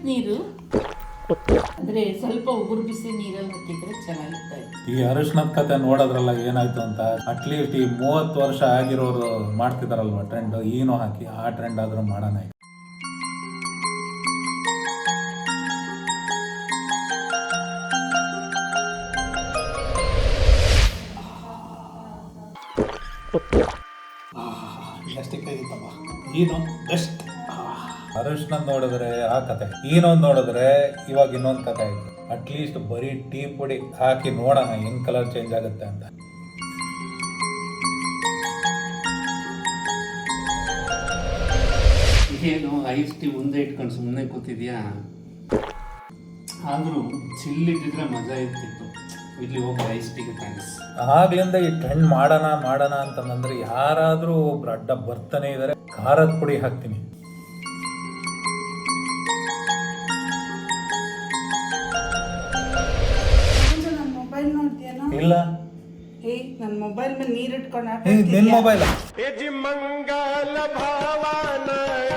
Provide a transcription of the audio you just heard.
ನೀರು ಅಂದ್ರೆ ಸ್ವಲ್ಪ ಉಗುರು ಬಿಸಿ ನೀರಲ್ಲಿ ಹಾಕಿದ್ರೆ ಚೆನ್ನಾಗಿರ್ತಾ ಇತ್ತು. ಈ ಅರಿಶಿನದ ಕತೆ ನೋಡೋದ್ರಲ್ಲ ಏನಾಯ್ತು ಅಂತ. ಅಟ್ಲೀಸ್ಟ್ ಈ 30 ವರ್ಷ ಆಗಿರೋರು ಮಾಡ್ತಿದಾರಲ್ವ ಟ್ರೆಂಡ್, ಈನೋ ಹಾಕಿ ಆ ಟ್ರೆಂಡ್ ಆದ್ರೂ ಮಾಡೋಣ. Eno best. ಅರಿಶಿನದ್ ನೋಡಿದ್ರೆ ಆ ಕತೆ, ಈನೊಂದು ನೋಡಿದ್ರೆ ಇವಾಗ ಇನ್ನೊಂದು ಕತೆ ಆಯ್ತು. ಅಟ್ಲೀಸ್ಟ್ ಬರೀ ಟೀ ಪುಡಿ ಹಾಕಿ ನೋಡೋಣ ಹೆಂಗ್ ಕಲರ್ ಚೇಂಜ್ ಆಗುತ್ತೆ ಅಂತ. ಏನು ಐಸ್ ಟೀ ಮುಂದೆ ಇಟ್ಕೊಂಡು ಸುಮ್ಮನೆ ಕೂತಿದ್ಯಾ? ಆದರೂ ಚಿಲ್ಲಿಟ್ಟಿದ್ರೆ ಮಜಾ ಇರ್ತಿತ್ತು. ಇಲ್ಲಿ ಹೋಗಿ ಐಸ್ ಟೀಗೆ ಥ್ಯಾಂಕ್ಸ್. ಆಗ್ಲಿಂದ ಈ ಟ್ರೆಂಡ್ ಮಾಡೋಣ ಅಂತಂದ್ರೆ ಯಾರಾದ್ರೂ ಒಬ್ರು ಅಡ್ಡ ಬರ್ತಾನೆ ಇದಾರೆ. ಖಾರದ ಪುಡಿ ಹಾಕ್ತೀನಿ. ಇಲ್ಲ, ನನ್ನ ಮೊಬೈಲ್ ಮೇಲೆ ನೀರು ಇಟ್ಕೊಂಡು ನಿನ್ ಮೊಬೈಲ್ ಮಂಗಲ ಭಾವನಯ